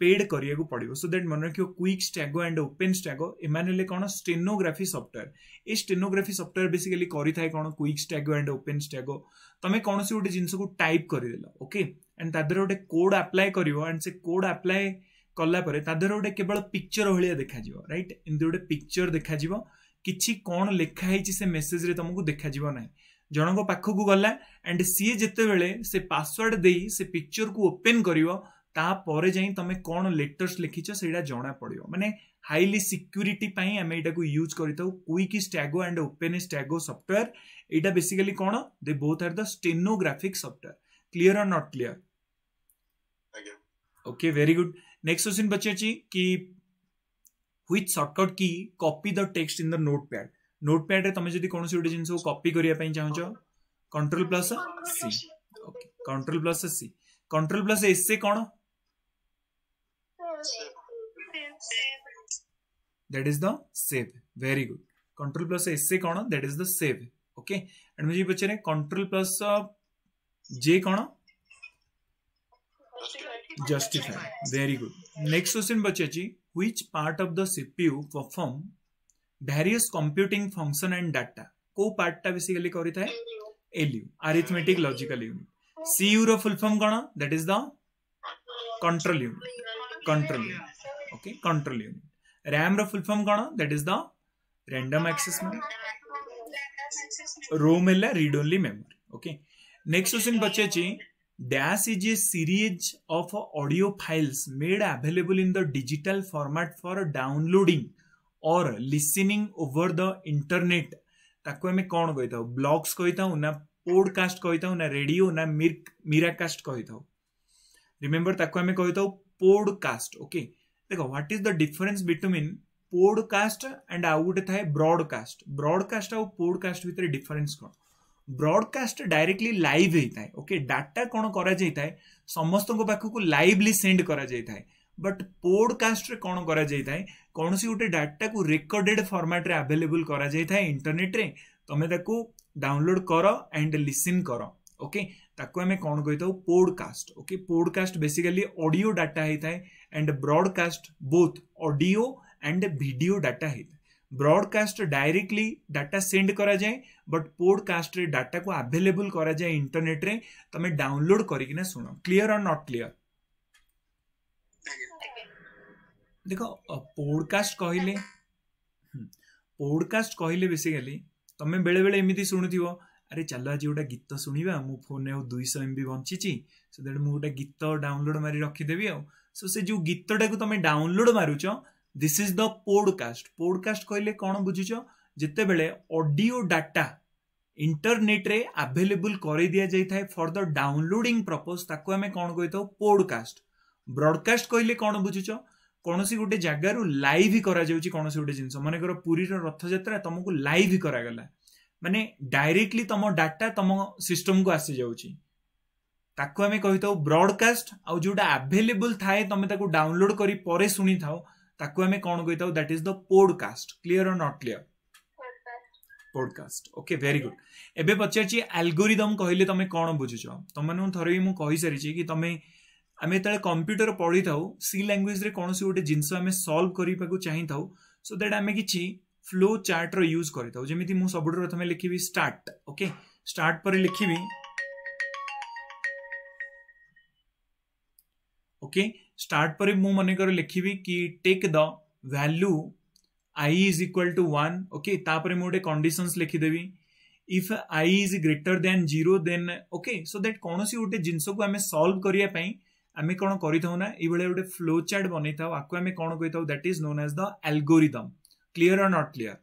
पेड करिया को पड़िबो. सो दैट मन रखियो quick stego and open stego एमानेले कोन? Stenography software. ए स्टेनोग्राफी सॉफ्टवेयर बेसिकली करि थाए कोन? Quick stego and open stego. तमे कोन से गोटे जिंस को टाइप करि देला. ओके, एंड तादर गोटे कोड अप्लाई करिवो एंड से कोड अप्लाई कला परे तादर गोटे केवल पिक्चर भलिया देखा जिवो. राइट, इनते गोटे पिक्चर देखा जिवो, किछि कोन लेखा हेछि से मेसेज रे तुमको देखा जिवो नै. जनको पाखकू गला एंड सी जेते बेले से पासवर्ड देई से पिक्चर को ओपन करिवो ता परे जाई तमे कोन लेटर्स लिखिछो सेडा जणा पड़ियो. माने हाईली सिक्योरिटी पई हम एटा को यूज करिताउ quick stego and open stego software. एटा बेसिकली कोन? They both are the stenographic software. Clear और not clear? Okay, very good. Next question बचेची कि which shortcut key copy the text in the notepad? notepad रे तमे जदी कोनोसी गोटे जिंस को कॉपी करिया पई चाहछो control plus C. Okay, control plus C. Control plus S से कोन? That is the save. Very good. Control plus S से कोन? That is the save. Okay, and मुझे पछरे कंट्रोल प्लस जे कोन? justify. Very good. Next question बच्चे, which part of the CPU perform various computing function and data? को part टा basically करी था LU, arithmetic logical unit. CU रो full form कौन? That is the control unit. Control unit. Okay, control unit. RAM row full form कौन? That is the random access memory. ROM है read only memory. Okay. Next question बच्चे, dash is a series of audio files made available in the digital format for downloading or listening over the internet. ताको हमें कौन कहता हूँ? Blogs कहता हूँ ना, पॉडकास्ट कहता हूँ ना, रेडियो ना, मीराकास्ट कहता हूँ. रिमेंबर ताको हमें कहता हूँ पॉडकास्ट. ओके, देखो what is the difference between podcast and आउ गोटे थाए ब्रॉडकास्ट. ब्रॉडकास्ट और पॉडकास्ट भितर डिफरेंस कौन? ब्रॉडकास्ट डायरेक्टली लाइव होता है. ओके, डाटा कौन करा जाता है? समस्त पाखक लाइवली सेंड करा जाता है. बट पॉडकास्ट रे कौन करा जाता है? कौन सी गोटे डाटा को रिकॉर्डेड फॉर्मेट रे अवेलेबल करा जाता है इंटरनेट रे. तमे ताको डाउनलोड करो एंड लिसन करो. ओके, ताको हमें कौन कहता हूँ? Podcast. Okay, podcast basically audio data होता है and broadcast both audio and video data होता है. ब्रॉडकास्ट डायरेक्टली डाटा सेंड करा जाए, बट पॉडकास्ट रे डाटा को अवेलेबल करा जाए इंटरनेट रे. तमे डाउनलोड करिक ना सुनो. क्लियर और नॉट क्लियर? देखो पॉडकास्ट कहले, पॉडकास्ट कहले बेसिकली तमे बेले बेले एमिति सुनुथिबो, अरे चलो आज गोटे गीत शुणा, मो phone 200 MB bunchy, so that मुझे गीत डाउनलोड मारी रखीदेवी. सो से जो गीतटा को तुम डाउनलोड मारुच, this is the podcast. Podcast कहले कौन बुझुच? जिते बेले ऑडियो डाटा इंटरनेट रे अवेलेबल कर दिया जाए फॉर द डाउनलोडिंग पर्पस, ताको हमें कौन कहता हूँ? पॉडकास्ट. ब्रॉडकास्ट कहले कौन बुझुच? कौन सी गोटे जगार लाइव ही करा जाउची कौन सी गोटे जिनस, मन कर पुरी रथ यात्रा तुमको लाइव ही करागला, माने डायरेक्टली तुम डाटा तुम सिस्टम को आसी जाउची, ताको हमें कहता हूँ ब्रॉडकास्ट. आउ जोटा अवेलेबल थाए तुम ताको डाउनलोड करी परे सुनी थाओ, ताको हमें कौन कहता हूँ? That is the podcast. Clear और not clear? Podcast. Okay, very good. एबे पचारची एल्गोरिदम कहले तमे कौन बुझुछ? तुम माने थरे मु कहि सारिछि कि तमे आमे तळे कंप्यूटर पढी थाउ, सी लैंग्वेज रे कौन सी गोटे जिनस आमे सॉल्व करि पाकु चाहि थाउ, सो दैट आमे किछि फ्लो चार्ट रो यूज करि थाउ. जेमिति मु सबुठ प्रथमे लिखिबी स्टार्ट. ओके, स्टार्ट पर लिखिबी. ओके, स्टार्ट पर मु मने कर लिखिबी कि take the value i is equal to 1. Okay, तापर मु गोटे कंडीशंस लिखिदेवी. If i is greater than 0 then okay, so that कौन सी गोटे जिनस को आमे सॉल्व करिया पई आमे कोन करि थाउ ना, ई बेले गोटे फ्लो चार्ट बनै थाउ, आको आमे कोन कहि थाउ? That is known as the algorithm. Clear और not clear?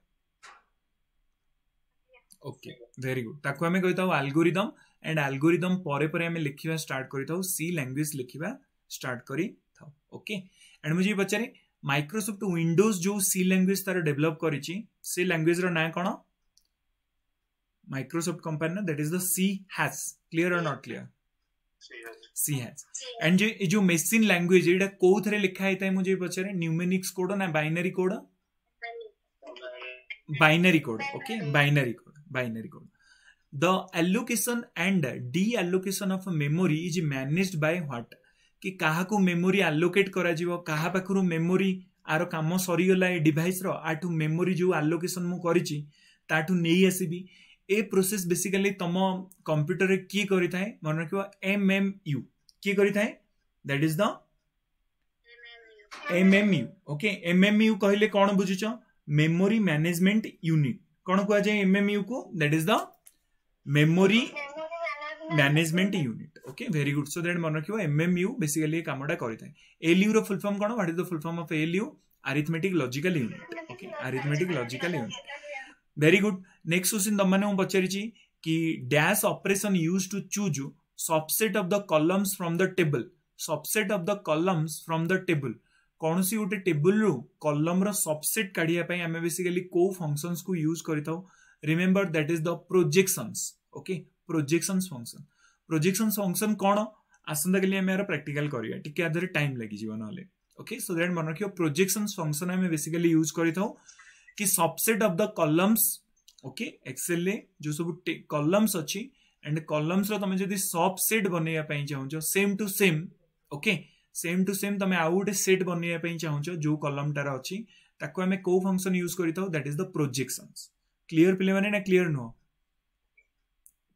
Okay, very good. ताको आमे कहि थाउ एल्गोरिदम, एंड एल्गोरिदम परे परे आमे लिखिबा स्टार्ट करि थाउ, सी लैंग्वेज लिखिबा स्टार्ट करि थाउ. ओके, एंड मुझे पचारे माइक्रोसॉफ्ट विंडोज जो सी लैंग्वेज तार डेवलप करिछि, सी लैंग्वेज रो ना कोन? माइक्रोसॉफ्ट कंपनी ना, that is the C hash. Clear और not clear? C hash. And जो मेसिन लैंग्वेज एटा कोथरे लिखा है ताई मुझे पचारे, न्यूमेरिक्स कोड ना binary code? Binary code. Okay, binary code. Binary code. The allocation and deallocation of memory is managed by what? कि काहा को मेमोरी एलोकेट करा जीवो, काहा पाखरु मेमोरी आरो काम सरी गला ए डिवाइस रो, आठु मेमोरी जो एलोकेशन मु करिछि ताठु नेई आसीबी. ए प्रोसेस बेसिकली तम कंप्यूटर रे की करि थाए? मन रखियो एमएमयू. की करि थाए? That is the MMU. Okay, MMU कहले कोन बुझुछ? Memory management unit. कोन कहआ जाय एमएमयू को? That is the memory management unit. Okay, very good. So that मन रखियो एमएमयू बेसिकली कामडा करि थाए. एलयू रो फुल फॉर्म कोन? What is the full form of ALU? Arithmetic logical unit. Okay, arithmetic logical unit. Very good. Next question तुम मैंने पचारि कि dash operation use to choose subset of the columns from the table. Subset of the columns from the table, कौन सी गोटे table रू column row subset काढिया पई आमे बेसिकली को फंक्शंस को यूज करिताउ? Remember that is the projections. Okay, projections function. Projections function कौन? आसंता कली आमे यार प्रैक्टिकल करिया, टिके आधरे टाइम लागि जीव नले. ओके, सो दैट मन रखियो प्रोजेक्शंस फंक्शन आमे बेसिकली यूज करिताउ कि subset of the columns. Okay, excel ले जो सब कॉलम्स अच्छी एंड कॉलम्स रो तमे जदी सबसेट बनेया पई चाहौ same to same, okay, same to same तुम आउ गोटे सेट बनवाई चाहूच जो कलम टार अच्छी ताको आम को फंक्शन यूज करता that is the projections. Clear पिले माने ना क्लियर नुह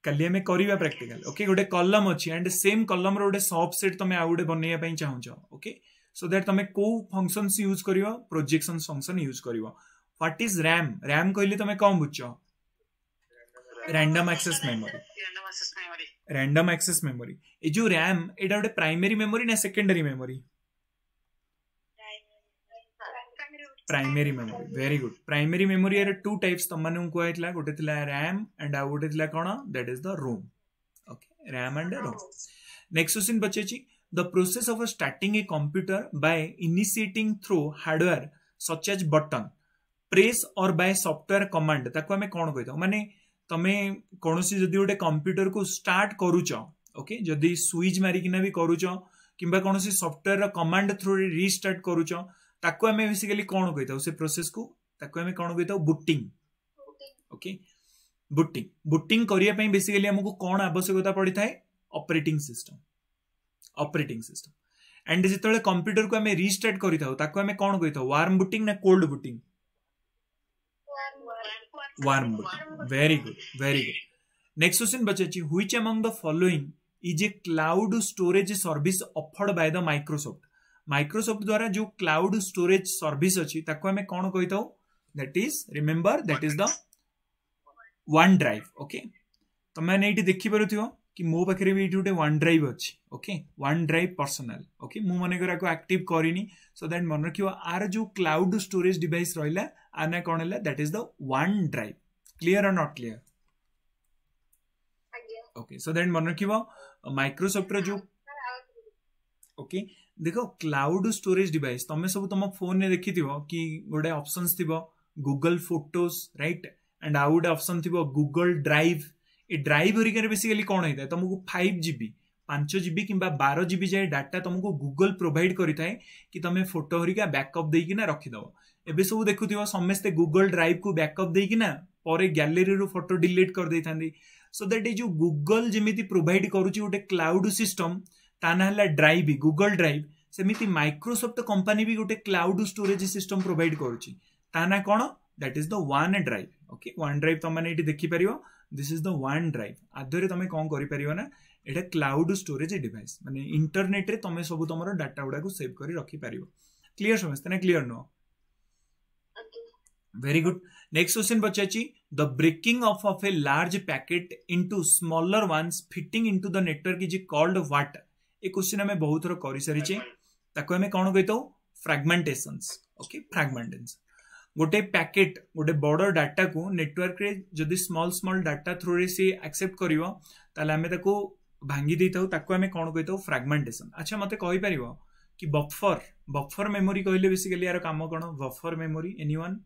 काली आम करवा प्रैक्टिकल ओके गोटे कलम अच्छी एंड सेम कलम रोटे सब सेट तुम आउ गोटे बनवाई चाहूच ओके सो दैट तुम को फंक्शन यूज कर प्रोजेक्शन फंक्शन यूज कर व्हाट इज रैम रैम कहली तुम कौन बुझ random access memory random access memory ए जो रैम एटा गोटे प्राइमरी मेमोरी ना secondary memory primary memory very good primary memory यार टू टाइप्स तुम माने कहला गोटे थिला रैम एंड आ गोटे थिला कोन that is the ROM okay RAM and ROM. Next question बचेची the process of starting a computer by initiating through hardware such as button press और बाय सॉफ्टवेयर कमांड ताको हमें कोन कहतो माने तमे कोनोसी जदी गोटे कंप्यूटर को स्टार्ट करूच ओके जदी स्विच मारिकिना भी करूच किंबा कोनोसी सॉफ्टवेयर कमांड थ्रू रीस्टार्ट करूच ताको हमें बेसिकली कोन कहतो से प्रोसेस को ताको हमें कोन कहतो बूटिंग ओके बूटिंग बूटिंग करिया पई बेसिकली हमको कोन आवश्यकता पड़ी थाए ऑपरेटिंग सिस्टम एंड जितले कंप्यूटर को हमें रीस्टार्ट करि थाउ ताको हमें कोन कहतो वार्म बूटिंग ना cold booting warm booting very good next question bachachi which among the following is a cloud storage service offered by the Microsoft द्वारा जो cloud storage service अछि ताको हमें कोन कहितो that is remember that is the OneDrive okay तमे नेटी देखि परथियो कि मो पाखरे भी एटी OneDrive अछि ओके OneDrive पर्सनल ओके मु मने करा को एक्टिव करिनी सो दैट मन रखियो आर जो क्लाउड स्टोरेज डिवाइस रहिला आना कोन हला that is the OneDrive clear और not clear okay so that मन रखियो माइक्रोसॉफ्ट रो जो ओके देखो क्लाउड स्टोरेज डिवाइस तमे सब तुम फोन ने देखिथिबो कि गोटे ऑप्शंस थिबो गूगल फोटोज राइट एंड आउ गोटे ऑप्शन थिबो गूगल ड्राइव ए ड्राइव हरिकार बेसिकली कौन होता है तुमको 5GB 5GB कि 12GB जाए डाटा तुमको गूगल प्रोवाइड करिथाए कि तुम फोटो हरिका बैकअप देकिना रखिदव एबे सब देखुथिबो समस्ते गूगल ड्राइव को बैकअप देकिना परे गैलरी रो फोटो डिलीट कर देथांदी सो दैट ए जो गूगल जेमिति प्रोवाइड करूची गोटे क्लाउड सिस्टम ताना हला ड्राइव गूगल ड्राइव सेमिति माइक्रोसॉफ्ट कंपनी भी गोटे क्लाउड स्टोरेज सिस्टम प्रोवाइड करूची ताना कोन that is the OneDrive okay OneDrive तुम माने एटी देखि परियो दिस इज द OneDrive आधरे तुम कौन करि परियो ना एटा क्लाउड स्टोरेज डिवाइस माने इंटरनेट रे तुम सब तुमरो डाटा गुडा को सेव करी रखि परियो क्लियर समझते ना clear no very good next question बचाची the breaking of a large packet into smaller ones fitting into the network is called what a question हमें बहुत थोर करि सरिचे ताको हमें कोन कहतो फ्रैगमेंटेशंस ओके फ्रैगमेंटेशंस गोटे पैकेट गोटे बड़ डाटा को नेटवर्क रे जदि स्मॉल डाटा थ्रू रे से एक्सेप्ट करिवो ताले हमें ताको भांगी देताउ ताको हमें कोन कहतो फ्रैगमेंटेशन। अच्छा मते कहि परिवो कि बफर मेमोरी कहले बेसिकली यार काम कोन बफर मेमोरी एनीवन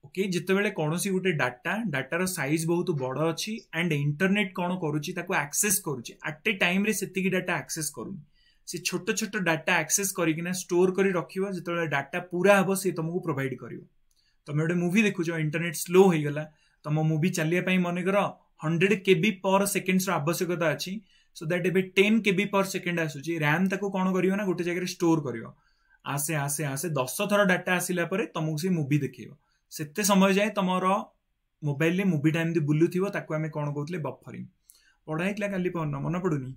ओके जिते बेले कोनोसी गोटे डाटार साइज बहुत बड़ अच्छी एंड इंटरनेट कोन करूची ताको एक्सेस करूची एट ए टाइम रे सेतिकी डाटा एक्सेस करूनी से छोट छोट डाटा एक्सेस करिकिना स्टोर करी रखिबो जिते डाटा पूरा हबो से तुमको प्रोवाइड करिवो तुम गोटे मूवी देखुछ इंटरनेट स्लो हो गला तुम मूवी चलिया पई मने कर 100 KB पर सेकेंड्स रो आवश्यकता अछि सो दैट एबे 10 KB पर सेकेंड आसुची रैम ताको कोन करियो ना गोटे जगह स्टोर करियो आसे आसे आसे 10 थर डाटा आसिला परे तुमको से मूवी देखियो सेते समय जाए तुमरो मोबाइल ले मूवी टाइम दि बुलुथिबो ताको हमें कोन कहतले बफरिंग पढाइतला काली पढन मन पडुनी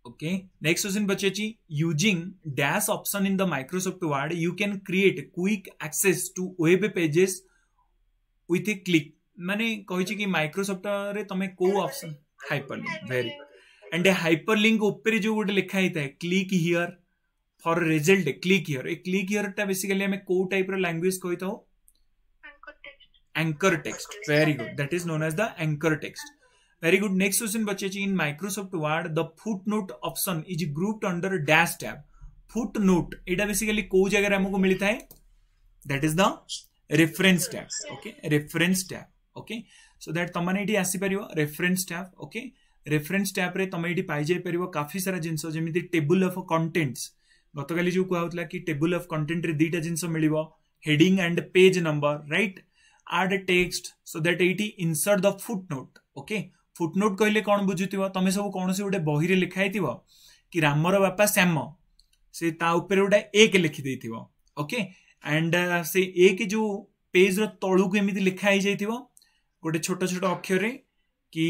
okay next question bachechi using dash option in the Microsoft Word you can create quick access to web pages with a click माने कहिछि कि माइक्रोसॉफ्ट रे तमे को ऑप्शन हाइपरलिंक वेरी एंड ए हाइपरलिंक ऊपर जो गोटे लिखा हिता है click here for result click here टा बेसिकली हमें को टाइप रो लैंग्वेज कहितो anchor text very good that is known as the anchor text very good next question बचेची in Microsoft Word the footnote option is grouped under dash tab footnote एटा basically को जगह हमको मिलता है that is the reference tab okay reference tab okay so that तमने एटी आसी परियो reference tab okay reference tab रे तमे एटी पाई जाय परियो काफी सारा जिंस जेमिति टेबल ऑफ कंटेंट्स गतकाली जो कहउतला कि टेबल ऑफ कंटेंट रे दीटा जिंस मिलिबो heading and page number right add a text so that it insert the footnote okay footnote कहले कौन बुझुथिबो तमे सब कौन से गोटे बही रे लिखा हेतिबो कि रामर बापा श्याम से ता ऊपर गोटे एक लिखि देथिबो ओके एंड से एक जो पेज रो तळु को एमिति लिखा हे जाइथिबो गोटे छोट छोट अक्षर रे कि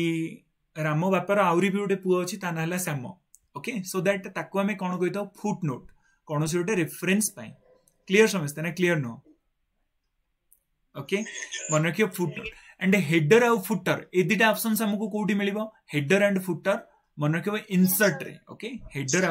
राम बापार आउरी भी गोटे पुओ अछि ता ना हला श्याम ओके सो दैट ताको हमें कौन कहतो फुटनोट कौन से गोटे रेफरेंस पाई क्लियर समझते ना क्लियर नो ओके मन रखियो फुटर एंड हेडर आउ फुटर ए दुटा ऑप्शंस हमको कोठी मिलिबो हेडर एंड फुटर मन रखियो इंसर्ट रे ओके हेडर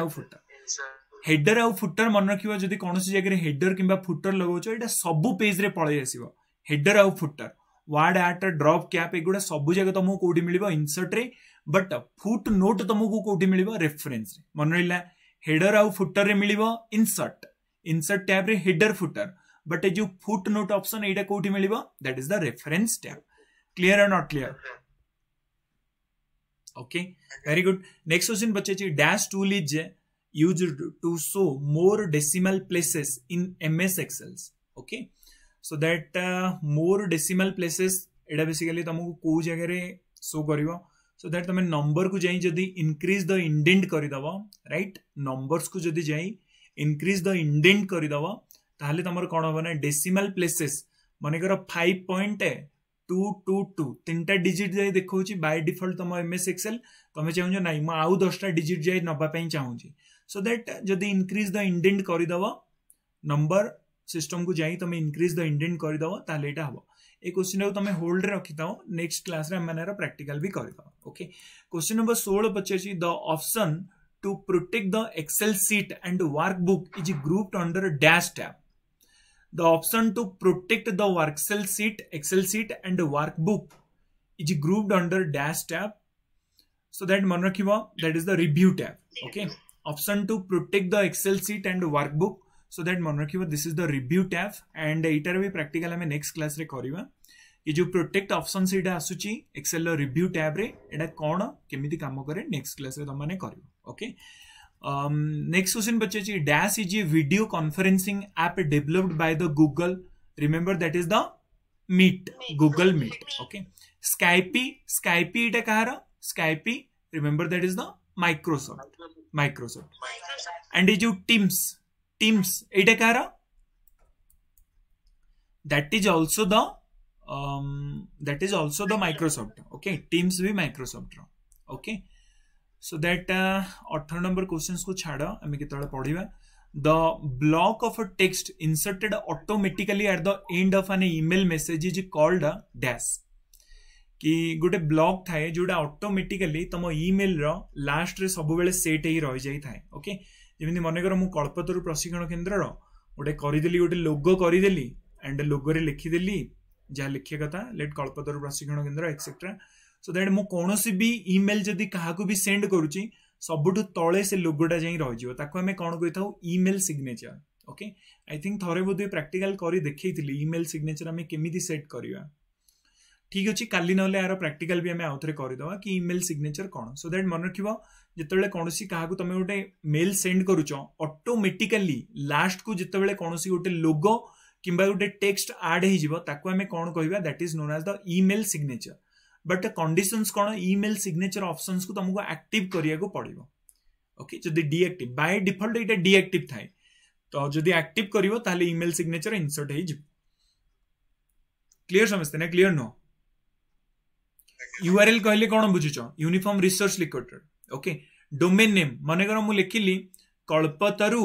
आउ फुटर मन रखियो जदी कोनोसी जगह रे हेडर किबा फुटर लगाउछो एटा सब पेज रे पळै आसीबो हेडर आउ footer word at drop cap एगुडा सब जगह तुमको कोठी मिलिबो इंसर्ट रे बट फुट नोट तुमको कोठी मिलिबो रेफरेंस रे मन रहिला हेडर आउ फुटर रे मिलिबो इंसर्ट टैब रे हेडर फुटर बट जो फुट नोट ऑप्शन एटा कोठी मिलिबो that is the reference tab clear और not clear okay very good next question बच्चे जी dash tool is used to show more decimal places in MS Excels okay so that more decimal places Etah basically तुमको को जगह रे show करिवो so that तुम number को जाई जदी इंक्रीज द इंडेंट करि दबो राइट नंबर्स को जदी जाई इंक्रीज द इंडेंट करि दबो ताहले तमर कोन होबो ना डेसिमल प्लेसेस माने कर 5.222 तीनटा डिजिट जाई देखौची बाय डिफॉल्ट तुम MS Excel तुम चाहू ना म आउ 10टा डिजिट जाई नबा पई चाहूची सो दैट जदी इंक्रीज द इंडेंट करि दबो नंबर सिस्टम को जाई तुम इंक्रीज द इंडेंट करि दबो ताले एटा हबो ए क्वेश्चन को तुम होल्ड रे रखि दो नेक्स्ट क्लास रे हमने प्रैक्टिकल भी करि दो ओके क्वेश्चन नंबर 16 पछे the option to protect the excel sheet and workbook is grouped under dash tab the option to protect the excel sheet and workbook is grouped under dash tab so that man rakhibo that is the review tab okay option to protect the excel sheet and workbook so that man rakhibo this is the review tab and etar भी practical हमें next class रे करिवा ये जो protect option सेटा आसुची excel रो review tab रे एटा कोन केमिति काम करे next class रे तमाने करिवो okay next question बच्चे जी dash is a video conferencing app developed by the Google remember that is the meet Google Meet okay Skype इटा कहारा Skype remember that is the Microsoft and ये जो Teams इटा कहारा that is also the Microsoft okay Teams भी Microsoft row okay so that 18 number questions को छाड़ा हमें केतळे पढिबा the block of a text inserted automatically at the end of an email message is called a dash कि गोटे block थाए जोटा automatically तुम email रो last रे सब बेले सेट ही रह जाई थाए ओके जेमिति मने कर मु कल्पतरु प्रशिक्षण केंद्र रो गोटे करिदेली गोटे लोगो करिदेली एंड लोगो रे लिखि देली जा लिखे कथा लेट कल्पतरु प्रशिक्षण केंद्र एक्सेट्रा सो दैट मु कोनोसी भी ईमेल जदी काहा को भी सेंड करूची सबुठु तळे से लोगोटा जाई रह जिवो ताको हमें कोन कहिथाउ email signature okay I think थरे बोधे प्रैक्टिकल करी देखैथिली ईमेल सिग्नेचर हमें केमिति सेट करिवा ठीक अछि काली नले यार प्रैक्टिकल भी हमें आउथरे करि दवा कि email signature cone so that मन रखिबो जेतेबेले कोनोसी काहा को तमे गोटे मेल सेंड करूचो ऑटोमेटिकली लास्ट को जेतेबेले कोनोसी गोटे लोगो किंबा गोटे टेक्स्ट ऐड हे जिवो ताको हमें कोन कहिबा that is known as the email signature but conditions कोन ईमेल सिग्नेचर ऑप्शंस को तुमको एक्टिव करिया को पड़िबो ओके जदी डीएक्टिव बाय डिफॉल्ट एटा डीएक्टिव थाए तो जदी एक्टिव करिवो ताले ईमेल सिग्नेचर इंसर्ट हे जिवो क्लियर समझते ना क्लियर नो यूआरएल कहले कोन बुझुचो uniform resource locator okay domain name माने कर मु लिखिली कल्पतरु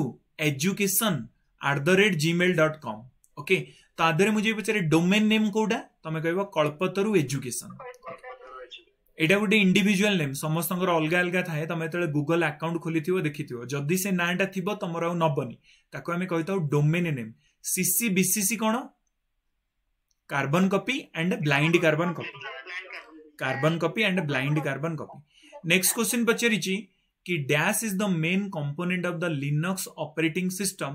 education@gmail.com ओके तो आदरे मुझे पचारे डोमेन नेम कोडा तमे कहबो कल्पतरु एजुकेशन एटा गोटे इंडिविजुअल नेम समस्त अलग अलग थाए तमे तळे गूगल अकाउंट खोलिथिबो देखिथिबो जदी से नाटा थिबो तमर आ नबनी ताको हमें कहिताउ डोमेन नेम सीसी बीसीसी कोन carbon copy and blind carbon copy next question पचारिची कि dash is the main component of the Linux operating system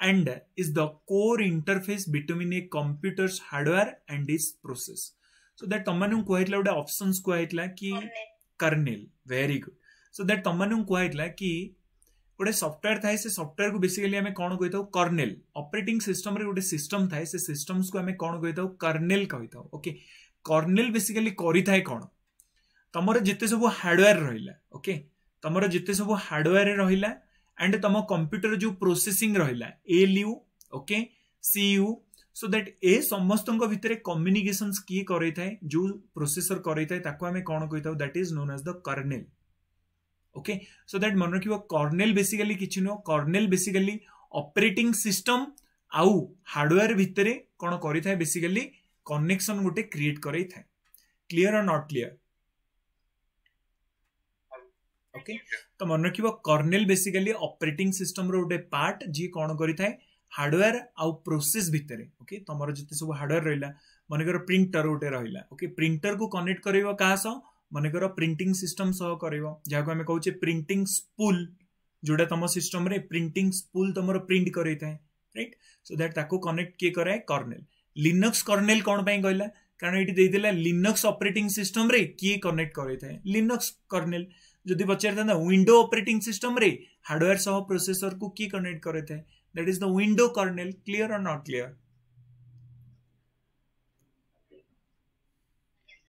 and is the core interface between a computer's hardware and its process so that तमनु कहैतला गोटे options कहैतला कि kernel very good so that तमनु कहैतला कि गोटे सॉफ्टवेयर थाए से सॉफ्टवेयर को बेसिकली हमें कोन कहैताउ कर्नेल ऑपरेटिंग सिस्टम रे गोटे सिस्टम थाए से सिस्टम्स को हमें कोन कहैताउ कर्नेल कहैताउ ओके कर्नेल बेसिकली करि थाए कोन तमर जिते सब हार्डवेयर रहिला ओके तमर जिते सब हार्डवेयर रहिला एंड तम कंप्यूटर जो प्रोसेसिंग रहिला ALU okay CU so that ए समस्त भितर कम्युनिकेशंस किए करई थाए जो प्रोसेसर करई थाए ताको हमें कोन कहिताउ that is known as the kernel okay so that मन रखिबो कर्नेल बेसिकली किछि नो कर्नेल बेसिकली ऑपरेटिंग सिस्टम आउ हार्डवेयर भितर कोन करि थाए बेसिकली कनेक्शन गोटे क्रिएट करई थाए क्लियर और नॉट क्लियर ओके तो मन रखिबो कर्नेल बेसिकली ऑपरेटिंग सिस्टम रो गोटे पार्ट जी कोन करि थाए हार्डवेयर आउ प्रोसेस भितर ओके तमर जते सब हार्डवेयर रहिला मनकर प्रिंटर गोटे रहिला ओके प्रिंटर को कनेक्ट करइबो का सह मनकर प्रिंटिंग सिस्टम सह करइबो जाको हमें कहउचे प्रिंटिंग स्पूल जोडा तम सिस्टम रे प्रिंटिंग स्पूल तमर प्रिंट करइ थाए राइट सो दैट ताको कनेक्ट के कराए कर्नेल लिनक्स कर्नेल कोन पई कहला कारण एटी देइ देला लिनक्स ऑपरेटिंग सिस्टम रे किए कनेक्ट करइ थाए लिनक्स कर्नेल जदि पचारता विंडो ऑपरेटिंग सिस्टम रे हार्डवेयर सह प्रोसेसर को किए कनेक्ट करइ थाए that is the window kernel clear और नॉट क्लियर